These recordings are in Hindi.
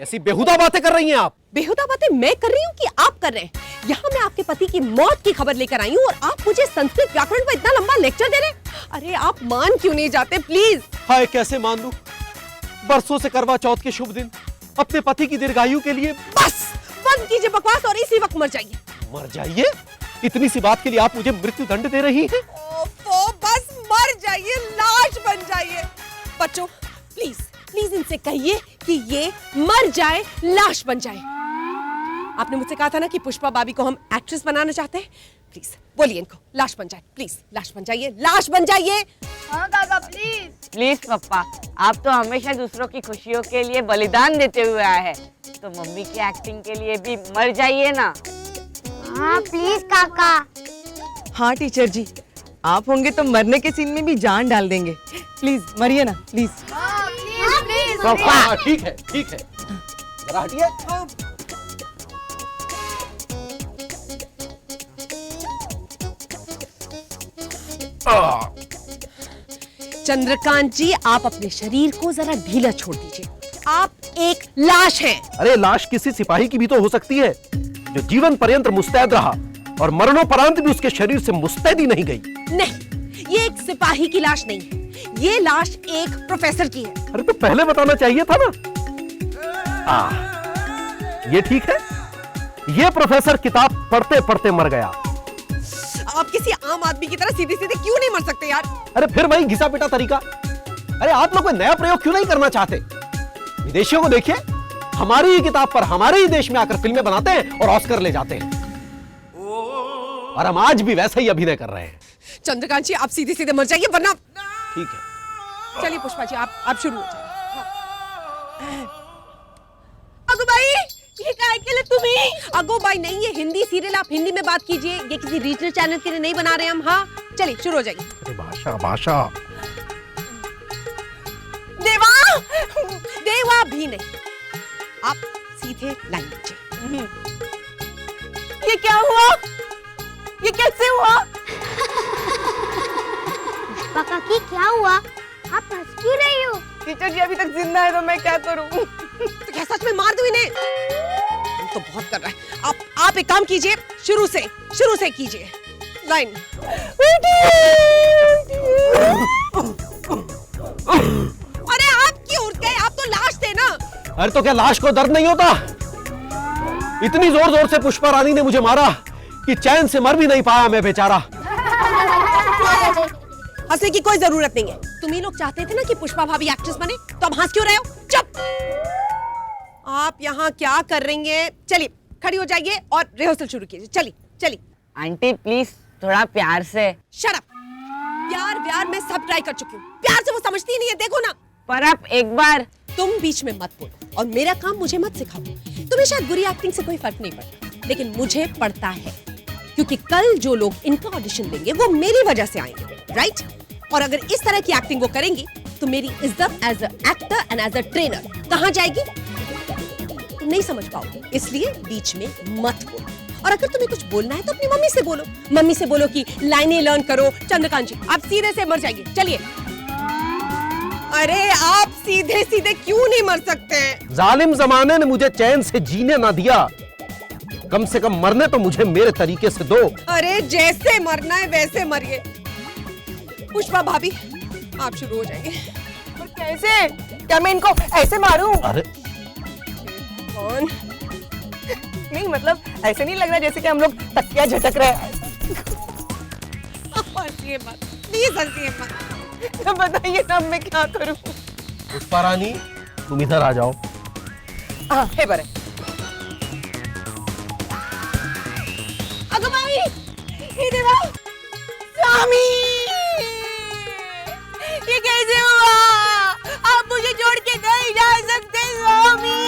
कैसी बेहुदा बातें कर रही हैं आप? बेहुदा बातें मैं कर रही हूँ कि आप कर रहे हैं? यहाँ मैं आपके पति की मौत की खबर लेकर आई हूँ और आप मुझे संस्कृत व्याकरण पर इतना लंबा लेक्चर दे रहे हैं। अरे आप मान क्यों नहीं जाते प्लीज? हाय कैसे मान लूं? बरसों से करवा चौथ के शुभ दिन अपने पति की दीर्घायु के लिए। बस बंद कीजिए बकवास और इसी वक्त मर जाइए। मर जाइए? इतनी सी बात के लिए आप मुझे मृत्यु दंड दे रही हैं? ओफो, बस मर जाइए, लाश बन जाइए। बच्चों प्लीज प्लीज इनसे कहिए कि ये मर जाए, लाश बन जाए। आपने मुझसे कहा था ना कि पुष्पा भाभी को हम एक्ट्रेस बनाना चाहते हैं। प्लीज बोलिए इनको लाश बन जाए, प्लीज लाश बन जाइए, लाश बन जाइए। हाँ दादा प्लीज। प्लीज पापा, आप तो हमेशा दूसरों की खुशियों के लिए बलिदान देते हुए आए हैं, तो मम्मी की एक्टिंग के लिए भी मर जाइए ना। हाँ प्लीज काका। हाँ टीचर जी, आप होंगे तो मरने के सीन में भी जान डाल देंगे। प्लीज मरिए ना प्लीज। हाँ प्लीज प्लीज। हाँ, ठीक है जरा हटिए। चंद्रकांत जी, आप अपने शरीर को जरा ढीला छोड़ दीजिए। आप एक लाश हैं। अरे लाश किसी सिपाही की भी तो हो सकती है जो जीवन पर्यंत मुस्तैद रहा और मरणोपरांत भी उसके शरीर से मुस्तैदी नहीं गई। नहीं, ये एक सिपाही की लाश नहीं है, ये लाश एक प्रोफेसर की है। अरे तो पहले बताना चाहिए था ना। ये ठीक है, ये प्रोफेसर किताब पढ़ते पढ़ते मर गया। आप किसी आम आदमी की तरह सीधे सीधे क्यों नहीं मर सकते यार? अरे फिर वही घिसा पिटा तरीका। अरे आप लोग कोई नया प्रयोग क्यों नहीं करना चाहते? विदेशियों को देखिए, हमारी ही किताब पर हमारे ही देश में आकर फिल्में बनाते हैं और ऑस्कर ले जाते हैं, और हम आज भी वैसा ही अभिनय कर रहे हैं। चंद्रकांत जी, आप सीधे सीधे मर जाइए वरना। ठीक है, चलिए पुष्पा जी, आप शुरू हो जाइए। अगो भाई, ये काय के लिए तुम्हें? अगो भाई नहीं, ये हिंदी सीरियल, आप हिंदी में बात कीजिए। ये किसी रीजनल चैनल के लिए नहीं बना रहे हम। हाँ चलिए शुरू हो जाइए। अरे भाषा भाषा। देवा, देवा भी नहीं, आप सीधे लाइन लीजिए। ये क्या हुआ? ये कैसे हुआ? पुष्पा काकी क्या हुआ? आप हंस क्यों रही हो? टीचर जी अभी तक जिंदा है तो मैं क्या करूं? तो क्या सच में मार दूं इन्हें? तो बहुत कर रहा है। आप एक काम कीजिए, शुरू से कीजिए लाइन। अरे आप क्यों उठ गए? आप तो लाश थे ना। अरे तो क्या लाश को दर्द नहीं होता? इतनी जोर जोर से पुष्पा रानी ने मुझे मारा कि चैन से मर भी नहीं पाया मैं बेचारा। हंसने की कोई जरूरत नहीं है। तुम ही लोग चाहते थे ना कि पुष्पा भाभी एक्ट्रेस बने, तो अब हंस क्यों रहे हो? चुप। आप यहाँ क्या कर रही हैं? चलिए खड़ी हो जाइए और रिहर्सल शुरू कीजिए। चलिए। आंटी प्लीज थोड़ा प्यार से। Shut up. प्यार मैं सब ट्राई कर चुकी हूँ। प्यार से वो समझती ही नहीं है, देखो ना। पर आप एक बार। तुम बीच में मत बोलो और मेरा काम मुझे मत सिखाओ। तुम्हें शायद बुरी एक्टिंग से कोई फर्क नहीं पड़ता, लेकिन मुझे पड़ता है, क्योंकि कल जो लोग इनका ऑडिशन देंगे वो मेरी वजह से आएंगे, राइट? और अगर इस तरह की एक्टिंग वो करेंगी तो मेरी इज्जत as a actor and as a trainer कहाँ जाएगी? तुम नहीं समझ पाओगे, इसलिए बीच में मत बोलो। और अगर तुम्हें कुछ बोलना है तो अपनी मम्मी से बोलो। मम्मी से बोलो कि लाइनें लर्न करो। चंद्रकांत जी, आप सीधे से मर जाइए। चलिए। अरे आप सीधे सीधे क्यों नहीं मर सकते? जालिम जमाने ने मुझे चैन से जीने ना दिया, कम से कम मरने तो मुझे मेरे तरीके से दो। अरे जैसे मरना है वैसे मरिए। पुष्पा भाभी, आप शुरू हो जाएंगे। कैसे? क्या मैं इनको ऐसे मारूं? अरे कौन? नहीं मतलब ऐसे नहीं लग रहा जैसे कि हम लोग तकिया झटक रहे हैं। हंसिए मत, प्लीज हंसिए मत। तो बताइए ना मैं क्या करूं? पुष्पा रानी, तुम इधर आ जाओ। हाँ है बरे। अगमाई, हे देवा, स्वामी, ये कैसे हुआ? आप मुझे छोड़ के नहीं जा सकते स्वामी।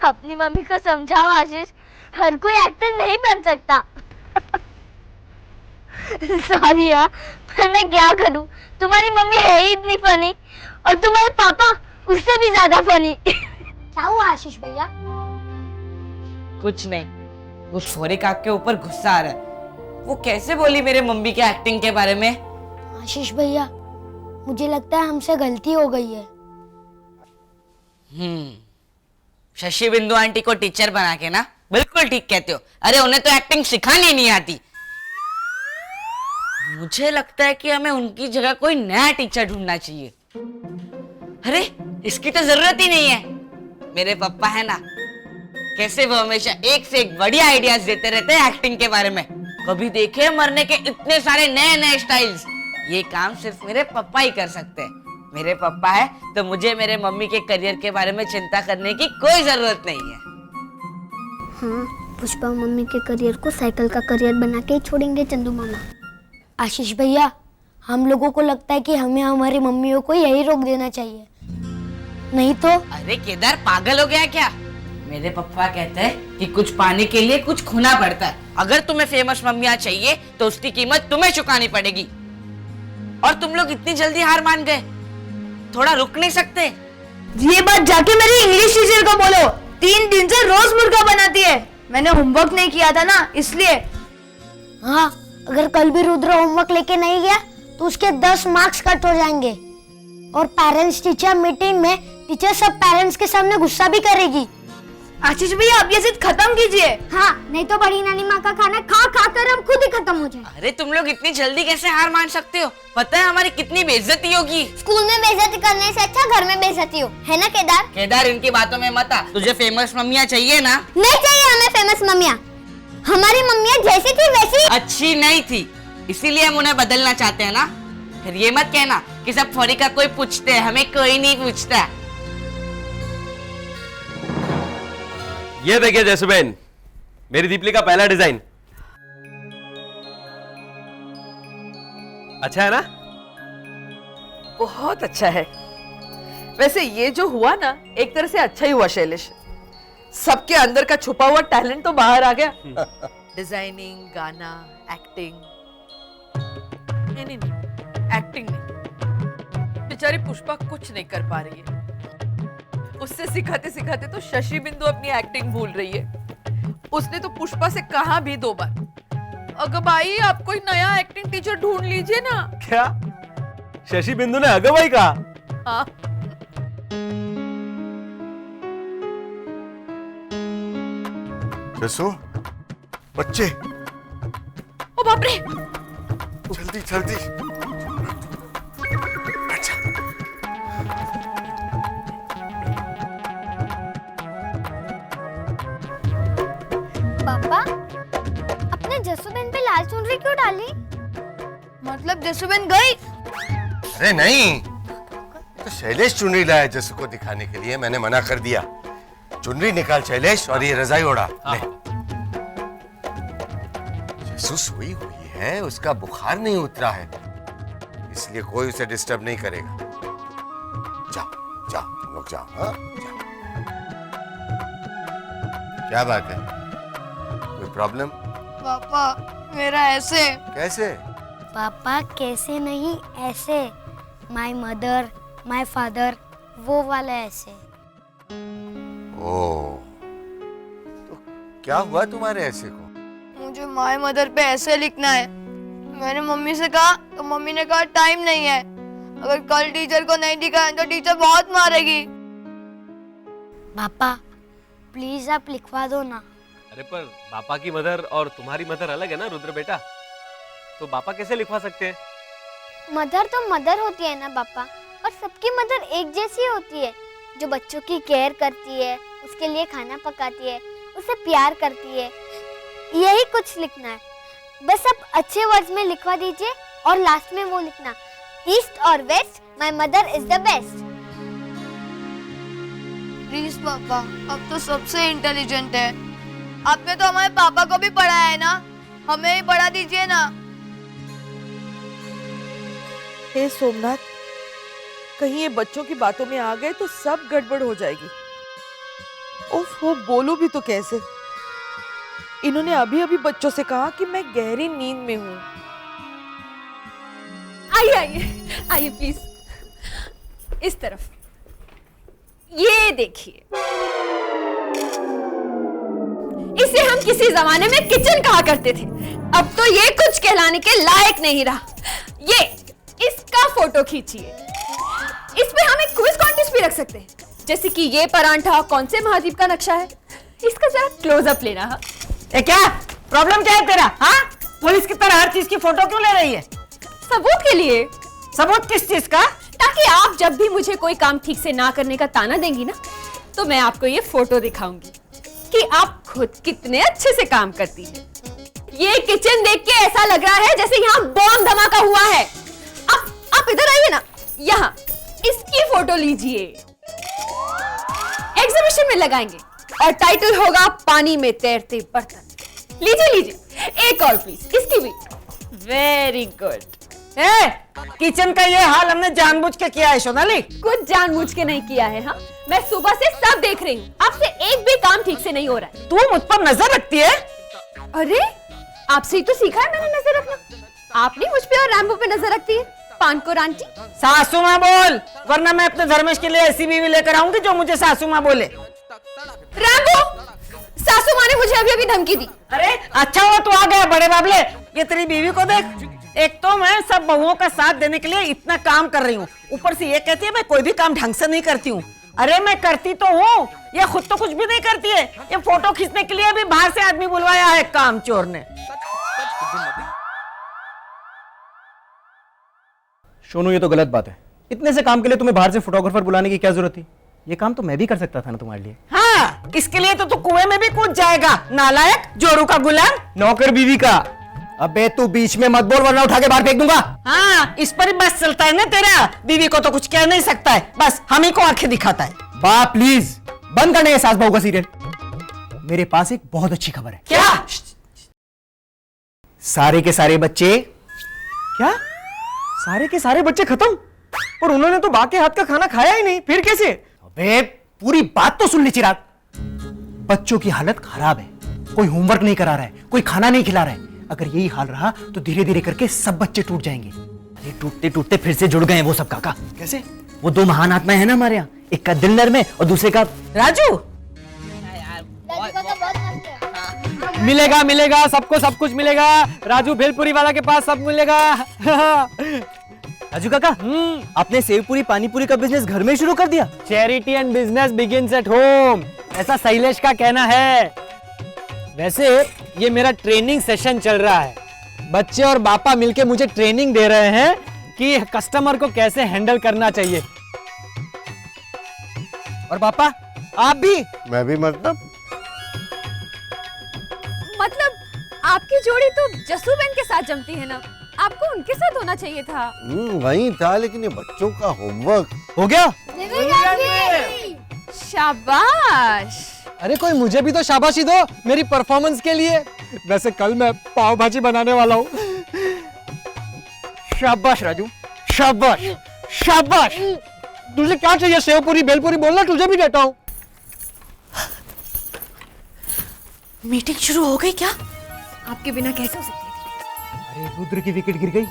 अपनी मम्मी को समझाओ आशीष, हर कोई एक्टर नहीं बन सकता। सॉरी यार, पर मैं क्या करूं? तुम्हारी मम्मी है ही इतनी फनी और तुम्हारे पापा उससे भी ज्यादा फनी। क्या हुआ आशीष भैया? कुछ नहीं, वो फौरिका के ऊपर गुस्सा आ रहा है। वो कैसे बोली मेरे मम्मी के एक्टिंग के बारे में? आशीष भैया, मुझे लगता है हमसे गलती हो गई है। शशि बिंदु आंटी को टीचर बना के ना, बिल्कुल ठीक कहते हो। अरे उन्हें तो एक्टिंग सिखानी नहीं आती। मुझे लगता है कि हमें उनकी जगह कोई नया टीचर ढूंढना चाहिए। अरे इसकी तो जरूरत ही नहीं है। मेरे पापा है ना, कैसे वो हमेशा एक से एक बढ़िया आइडियाज देते रहते हैं एक्टिंग के बारे में। कभी देखे मरने के इतने सारे नए नए स्टाइल्स। ये काम सिर्फ मेरे पापा ही कर सकते हैं। मेरे पापा है तो मुझे मेरे मम्मी के करियर के बारे में चिंता करने की कोई जरूरत नहीं है। हाँ, पुष्पा मम्मी के करियर को साइकिल का करियर बना के ही छोड़ेंगे चंदू मामा। आशीष भैया, हम लोगों को लगता है कि हमें हमारी मम्मियों को यही रोक देना चाहिए, नहीं तो। अरे केदार, पागल हो गया क्या? मेरे पापा कहते हैं कि कुछ पाने के लिए कुछ खोना पड़ता है। अगर तुम्हें फेमस मम्मियाँ चाहिए तो उसकी कीमत तुम्हें चुकानी पड़ेगी। और तुम लोग इतनी जल्दी हार मान गए, थोड़ा रुक नहीं सकते? ये बात जाके मेरी इंग्लिश टीचर को बोलो। 3 दिन से रोज मुर्गा बनाती है। मैंने होमवर्क नहीं किया था ना, इसलिए। हाँ, अगर कल भी रुद्र होमवर्क लेके नहीं गया तो उसके 10 मार्क्स कट हो जाएंगे। और पेरेंट्स टीचर मीटिंग में टीचर सब पेरेंट्स के सामने गुस्सा भी करेगी। आशीष भैया, अब ये जिद खत्म कीजिए। हाँ, नहीं तो बड़ी नानी माँ का खाना खा खा कर हम खुद ही खत्म हो जाए। अरे तुम लोग इतनी जल्दी कैसे हार मान सकते हो? पता है हमारी कितनी बेइज्जती होगी। स्कूल में बेइज्जती करने से अच्छा घर में बेइज्जती हो, है ना केदार? केदार, इनकी बातों में मत आ। तुझे फेमस मम्मियाँ चाहिए ना? नहीं चाहिए हमें फेमस मम्मियाँ। हमारी मम्मियाँ जैसी थी वैसी अच्छी नहीं थी, इसीलिए हम उन्हें बदलना चाहते हैं ना। फिर ये मत कहना कि सब फौरिका कोई पूछते हैं, हमें कोई नहीं पूछता। ये देखिए जैसुबेन, मेरी दीपली का पहला डिजाइन अच्छा है ना? बहुत अच्छा है। वैसे ये जो हुआ ना, एक तरह से अच्छा ही हुआ शैलेश। सबके अंदर का छुपा हुआ टैलेंट तो बाहर आ गया। डिजाइनिंग, गाना, एक्टिंग। नहीं, एक्टिंग नहीं। बेचारी पुष्पा कुछ नहीं कर पा रही है। उससे सिखाते सिखाते तो शशि बिंदु अपनी एक्टिंग भूल रही है। उसने तो पुष्पा से कहा भी 2 बार, अगर भाई आप कोई नया एक्टिंग टीचर ढूंढ लीजिए ना। क्या शशि बिंदु ने अगवाई कहा? हाँ। जसो, बच्चे, ओ बाप रे! जल्दी जल्दी। अच्छा। पापा, अपने जसुबेन पे लाल चुनरी क्यों डाली? मतलब जसुबेन गई? अरे नहीं, तो शैलेश चुनरी लाया जसू को दिखाने के लिए। मैंने मना कर दिया। चुनरी निकाल शैलेश, और ये रजाई ओढ़ा। ले। जसू सोई हुई है, उसका बुखार नहीं उतरा है, इसलिए कोई उसे डिस्टर्ब नहीं करेगा। जाओ जाओ, तुम लोग जाओ। हाँ, जाओ। क्या बात है? कोई प्रॉब्लम? पापा, मेरा ऐसे। कैसे? पापा कैसे नहीं, ऐसे। माय मदर, माय फादर, वो वाला ऐसे। ओ, तो क्या हुआ तुम्हारे ऐसे को? मुझे माय मदर पे ऐसे लिखना है। मैंने मम्मी से कहा तो मम्मी ने कहा टाइम नहीं है। अगर कल टीचर को नहीं दिखाया तो टीचर बहुत मारेगी। पापा प्लीज आप लिखवा दो ना। अरे पर पापा की मदर और तुम्हारी मदर अलग है ना रुद्र बेटा, तो पापा कैसे लिखवा सकते हैं? मदर तो मदर होती है ना पापा, और सबकी मदर एक जैसी होती है, जो बच्चों की केयर करती है, उसके लिए खाना पकाती है, उसे प्यार करती है। यही कुछ लिखना है, बस आप अच्छे वर्ड्स में लिखवा दीजिए और लास्ट में वो लिखना, ईस्ट और west, my mother is the best. Please पापा, अब तो सबसे इंटेलिजेंट है। आपने तो हमारे पापा को भी पढ़ाया है ना, हमें ही पढ़ा दीजिए ना। हे सोमनाथ, कहीं ये बच्चों की बातों में आ गए तो सब गड़बड़ हो जाएगी। उफ, वो बोलो भी तो कैसे? इन्होंने अभी अभी बच्चों से कहा कि मैं गहरी नींद में हूँ। आइए आइए आइए प्लीज, इस तरफ। ये देखिए, इसे हम किसी जमाने में किचन कहा करते थे, अब तो ये कुछ कहलाने के लायक नहीं रहा। ये इसका फोटो खींचिए, इस पे हम एक क्विज कॉन्टेस्ट भी रख सकते हैं, जैसे कि ये परांठा कौन से महाद्वीप का नक्शा है। इसका जरा क्लोजअप लेना। हाँ, क्या प्रॉब्लम क्या है तेरा? हाँ, पुलिस की तरह हर चीज की फोटो क्यों ले रही है? सबूत के लिए। सबूत किस चीज का? ताकि आप जब भी मुझे कोई काम ठीक से ना करने का ताना देंगी ना, तो मैं आपको ये फोटो दिखाऊंगी कि आप खुद कितने अच्छे से काम करती हैं। ये किचन देख के ऐसा लग रहा है जैसे यहाँ बॉम्ब धमाका हुआ है। आप इधर आइए ना, यहाँ इसकी फोटो लीजिए, एग्जीबिशन में लगाएंगे और टाइटल होगा पानी में तैरते बर्तन। लीजिए लीजिए, एक और प्लीज, इसकी भी। Very good. किचन का ये हाल हमने जानबूझ के किया है सोनाली। कुछ जानबूझ के नहीं किया है। हाँ, मैं सुबह से सब देख रही हूँ, आपसे एक भी काम ठीक से नहीं हो रहा है। तू मुझ पर नजर रखती है? अरे, आपसे ही तो सीखा है मैंने नजर रखना। आपने मुझ पे और रैम्बो पे नजर रखती है, पानकोर आंटी। सासू माँ बोल, वरना मैं अपने धर्मेश के लिए ऐसी बीवी लेकर आऊंगी जो मुझे सासू माँ बोले। रैम्बो, सासू माँ ने मुझे अभी अभी धमकी दी। अरे अच्छा हुआ तू आ गया बड़े बाबले। ये तेरी बीवी को देख, एक तो मैं सब बहुओं का साथ देने के लिए इतना काम कर रही हूँ, ऊपर से ये कहती है मैं कोई भी काम ढंग से नहीं करती हूँ। अरे मैं करती तो हूँ, ये खुद तो कुछ भी नहीं करती है। ये फोटो खींचने के लिए भी बाहर से आदमी बुलवाया है काम चोर ने। सोनू, ये तो गलत बात है। इतने से काम के लिए तुम्हें बाहर से फोटोग्राफर बुलाने की क्या जरूरत थी? ये काम तो मैं भी कर सकता था ना तुम्हारे लिए। हाँ, इसके लिए तो तू कुएं में भी कूद जाएगा, नालायक, जोरू का गुलाम, नौकर बीवी का। अबे तू बीच में मत बोल, वरना उठा के बाहर फेंक दूंगा। हाँ, इस पर ही बस चलता है ना तेरा। बीवी को तो कुछ कह नहीं सकता है, बस हम ही को आंखें दिखाता है। बा प्लीज बंद करने ये सास बहू का सीरियल। मेरे पास एक बहुत अच्छी खबर है। क्या? सारे के सारे बच्चे क्या? सारे के सारे बच्चे खत्म? और उन्होंने तो बाकी हाथ का खाना खाया ही नहीं, फिर कैसे? अबे पूरी बात तो सुन ले चिराग। बच्चों की हालत खराब है, कोई होमवर्क नहीं करा रहा है, कोई खाना नहीं खिला रहा है। अगर यही हाल रहा तो धीरे धीरे करके सब बच्चे टूट जाएंगे। अरे टूटते टूटते फिर से जुड़ गए वो सब। काका कैसे? वो दो महान आत्माएं हैं ना हमारे यहाँ, एक का दिल नर में और दूसरे का राजू। मिलेगा मिलेगा, सबको सब कुछ मिलेगा। राजू भेलपुरी वाला के पास सब मिलेगा। राजू काका, आपने सेवपुरी पानीपुरी का बिजनेस घर में शुरू कर दिया? Charity and business begins at home, ऐसा शैलेश का कहना है। वैसे ये मेरा ट्रेनिंग सेशन चल रहा है, बच्चे और बापा मिलके मुझे ट्रेनिंग दे रहे हैं कि कस्टमर को कैसे हैंडल करना चाहिए। और पापा आप भी? मैं भी मतलब आपकी जोड़ी तो जसूबेन के साथ जमती है ना, आपको उनके साथ होना चाहिए था। वही था, लेकिन ये बच्चों का होमवर्क हो गया। शाबाश। अरे कोई मुझे भी तो शाबाशी दो मेरी परफॉर्मेंस के लिए। वैसे कल मैं पाव भाजी बनाने वाला हूँ। शाबाश राजू, शाबाश शाबाश। तुझे क्या चाहिए? सेवपुरी भेलपुरी बोलना, तुझे भी देता हूँ। मीटिंग शुरू हो गई क्या? आपके बिना कैसे हो सकती थी? अरे रुद्र की विकेट गिर गई।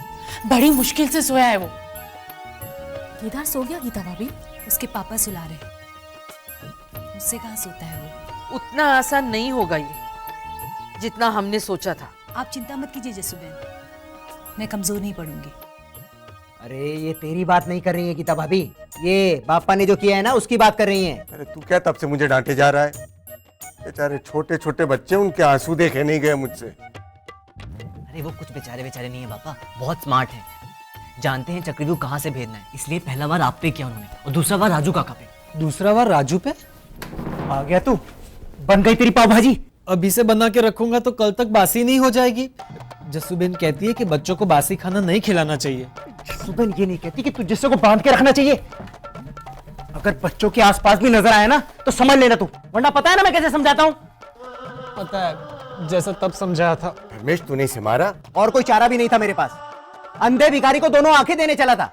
बड़ी मुश्किल से सोया है वो। केदार सो गया गीता भाभी, उसके पापा सुला रहे। मुझसे कहाँ सोता है वो? उतना आसान नहीं होगा ये जितना हमने सोचा था। आप चिंता मत कीजिए जसूबेन, मैं कमजोर नहीं पड़ूंगी। अरे ये तेरी बात नहीं कर रही है गीता भाभी, ये पापा ने जो किया है ना उसकी बात कर रही है। अरे तू क्या तब से मुझे डांटे जा रहा है? बेचारे छोटे छोटे बच्चे, उनके आंसू देखे नहीं गए मुझसे। अरे वो कुछ बेचारे बेचारे नहीं है पापा, बहुत स्मार्ट है, जानते हैं चक्रव्यूह कहाँ से भेजना है, इसलिए पहला बार आप पे किया उन्होंने और दूसरा बार राजू काका पे। दूसरा बार राजू पे? आ गया तू, बन गई तेरी पाव भाजी। अभी से बना के रखूंगा तो कल तक बासी नहीं हो जाएगी। जसूबेन कहती है कि बच्चों को बासी खाना नहीं खिलाना चाहिए। जसूबेन ये नहीं कहती कि तू जिस्से को बांध के रखना चाहिए। अगर बच्चों के आसपास भी नजर आए ना तो समझ लेना तू, वरना पता है ना मैं कैसे समझाता हूँ। पता है, जैसा तब समझाया था। धर्मेश तूने इसे मारा? और कोई चारा भी नहीं था मेरे पास, अंधे भिखारी को दोनों आंखें देने चला था।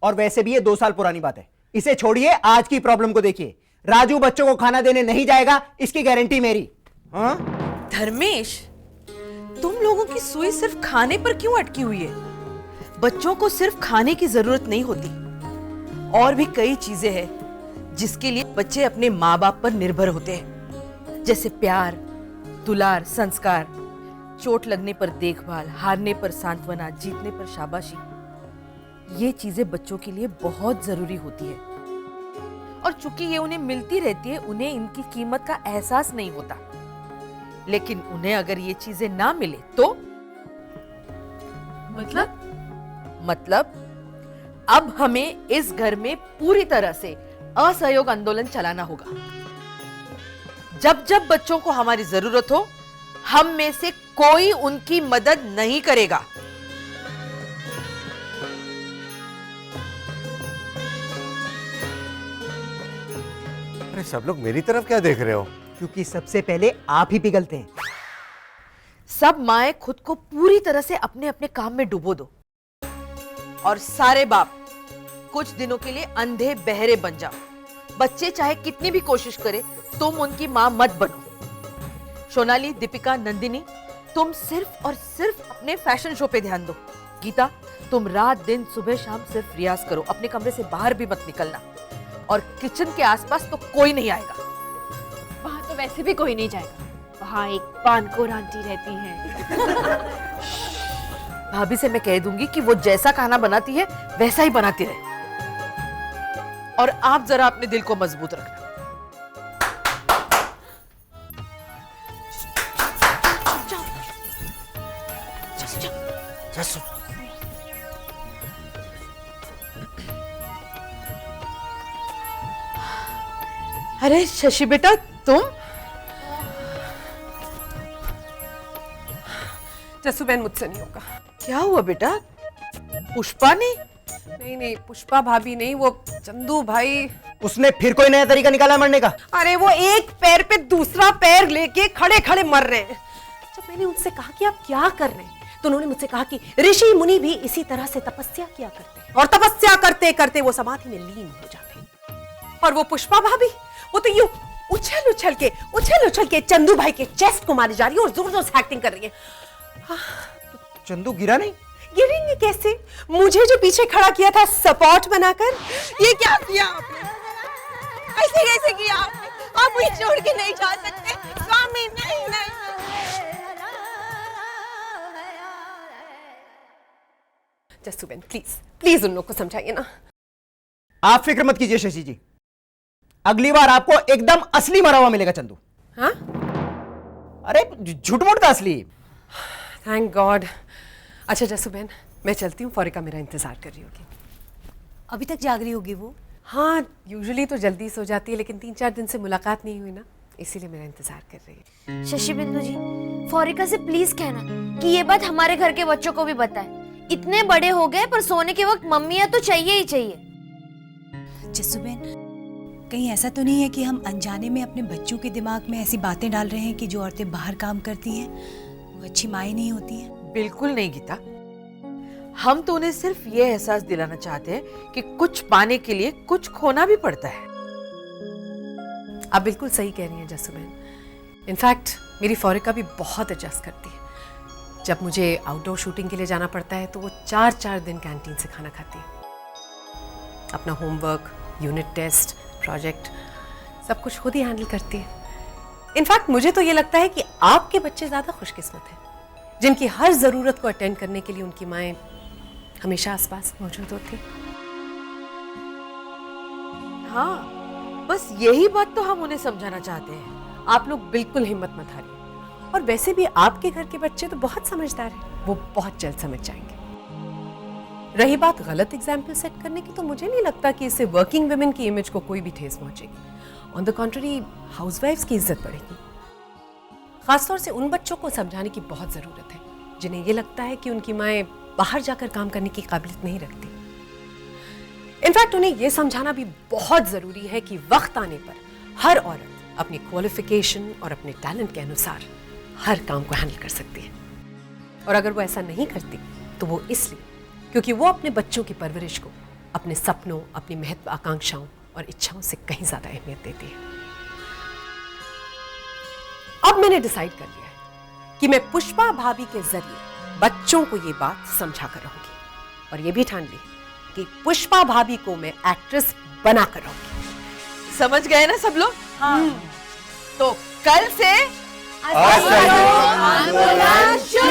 और वैसे भी ये 2 साल पुरानी बात है, इसे छोड़िए, आज की प्रॉब्लम को देखिए। राजू बच्चों को खाना देने नहीं जाएगा, इसकी गारंटी मेरी। हाँ? धर्मेश, तुम लोगों की सुई सिर्फ खाने पर क्यों अटकी हुई है? बच्चों को सिर्फ खाने की जरूरत नहीं होती, और भी कई चीजें हैं जिसके लिए बच्चे अपने माँ बाप पर निर्भर होते हैं, जैसे प्यार, दुलार, संस्कार, चोट लगने पर देखभाल, हारने पर सांत्वना, जीतने पर शाबाशी। ये चीजें बच्चों के लिए बहुत जरूरी होती है और चूंकि ये उन्हें मिलती रहती है, उन्हें इनकी कीमत का एहसास नहीं होता। लेकिन उन्हें अगर ये चीजें ना मिले तो मतलब अब हमें इस घर में पूरी तरह से असहयोग आंदोलन चलाना होगा। जब जब बच्चों को हमारी जरूरत हो, हम में से कोई उनकी मदद नहीं करेगा। अरे सब लोग मेरी तरफ क्या देख रहे हो? क्योंकि सबसे पहले आप ही पिघलते हैं। सब माएं खुद को पूरी तरह से अपने अपने काम में डुबो दो और सारे बाप कुछ दिनों के लिए अंधे बहरे बन जाओ। बच्चे चाहे कितनी भी कोशिश करे, तुम उनकी मां मत बनो। सोनाली, दीपिका, नंदिनी, तुम सिर्फ और सिर्फ अपने फैशन शो पे ध्यान दो। गीता, तुम रात दिन सुबह शाम सिर्फ रियाज करो, अपने कमरे से बाहर भी मत निकलना। और किचन के आसपास तो कोई नहीं आएगा। वहां तो वैसे भी कोई नहीं जाएगा, वहां एक पानकोर आंटी रहती है। भाभी से मैं कह दूंगी कि वो जैसा खाना बनाती है वैसा ही बनाती रहे। और आप जरा अपने दिल को मजबूत रखना। जसू, अरे शशि बेटा, तुम? जसू बहन, मुझसे नहीं होगा। क्या हुआ बेटा? पुष्पा ने? नहीं, पुष्पा भाभी नहीं, वो चंदू भाई। उसने फिर कोई नया तरीका निकाला मरने का? अरे वो एक पैर पे दूसरा पैर लेके खड़े खड़े मर रहे हैं। जब मैंने उनसे कहा कि आप क्या कर रहे हैं, तो उन्होंने मुझसे कहा कि ऋषि मुनि भी इसी तरह से तपस्या किया करते हैं और तपस्या करते करते वो समाधि में लीन हो जाते हैं। और वो पुष्पा भाभी, वो तो यूं उछल उछल के चंदू भाई के चेस्ट को मारी जा रही है और जोर जोर से एक्टिंग कर रही है। तो चंदू गिरा नहीं? गिरेंगे कैसे? मुझे जो पीछे खड़ा किया था सपोर्ट बनाकर। ये क्या किया आपने? ऐसे कैसे किया आपने? आप मुझे छोड़ के नहीं जा सकते स्वामी। नहीं। जस्सू बहन, प्लीज उन लोग को समझाइए ना। आप फिक्र मत कीजिए शशि जी, अगली बार आपको एकदम असली मरा हुआ मिलेगा चंदू। हाँ? अरे झूठ मूठ था असली। Thank God. अच्छा जस्सू बहन, मैं चलती हूँ, फौरिका मेरा इंतजार कर रही होगी। अभी तक जाग रही होगी वो? हाँ, यूजुअली तो जल्दी सो जाती है, लेकिन 3-4 दिन से मुलाकात नहीं हुई ना, इसीलिए मेरा इंतजार कर रही है। शशि बिंदु जी, फौरिका से प्लीज कहना कि ये बात हमारे घर के बच्चों को भी बताए। इतने बड़े हो गए पर सोने के वक्त मम्मियाँ तो चाहिए ही चाहिए। जस्सू बहन, कहीं ऐसा तो नहीं है कि हम अनजाने में अपने बच्चों के दिमाग में ऐसी बातें डाल रहे हैं कि जो औरतें बाहर काम करती हैं वो अच्छी माएँ नहीं होती हैं? बिल्कुल नहीं गीता, हम तो उन्हें सिर्फ ये एहसास दिलाना चाहते हैं कि कुछ पाने के लिए कुछ खोना भी पड़ता है। आप बिल्कुल सही कह रही हैं जस्सू बहन। इनफैक्ट मेरी फौरिका भी बहुत एडजस्ट करती है। जब मुझे आउटडोर शूटिंग के लिए जाना पड़ता है तो वो 4-4 दिन कैंटीन से खाना खाती है। अपना होमवर्क, यूनिट टेस्ट, प्रोजेक्ट सब कुछ खुद ही हैंडल करती है। इनफैक्ट मुझे तो ये लगता है कि आपके बच्चे ज़्यादा खुशकिस्मत हैं, जिनकी हर ज़रूरत को अटेंड करने के लिए उनकी माएँ हमेशा आसपास मौजूद होती। हाँ, बस यही बात तो हम उन्हें समझाना चाहते हैं। आप लोग बिल्कुल हिम्मत मत हारिए। और वैसे भी आपके घर के बच्चे तो बहुत समझदार हैं, वो बहुत जल्द समझ जाएंगे। रही बात गलत एग्जाम्पल सेट करने की, तो मुझे नहीं लगता कि इससे वर्किंग वुमेन की इमेज को कोई भी ठेस पहुंचेगी। ऑन द कॉन्ट्ररी, हाउसवाइफ्स की इज्जत बढ़ेगी। खासतौर से उन बच्चों को समझाने की बहुत ज़रूरत है जिन्हें ये लगता है कि उनकी माएँ बाहर जाकर काम करने की काबिलियत नहीं रखती। इनफैक्ट उन्हें यह समझाना भी बहुत ज़रूरी है कि वक्त आने पर हर औरत अपनी क्वालिफिकेशन और अपने टैलेंट के अनुसार हर काम को हैंडल कर सकती है। और अगर वो ऐसा नहीं करती तो वो इसलिए क्योंकि वो अपने बच्चों की परवरिश को अपने सपनों, अपनी महत्वाकांक्षाओं और इच्छाओं से कहीं ज्यादा अहमियत देती है। अब मैंने डिसाइड कर लिया है कि मैं पुष्पा भाभी के जरिए बच्चों को ये बात समझा कर रहूंगी और ये भी ठान ली कि पुष्पा भाभी को मैं एक्ट्रेस बना कर रहूंगी। समझ गए ना सब लोग? तो कल से आंदोलन शुरू।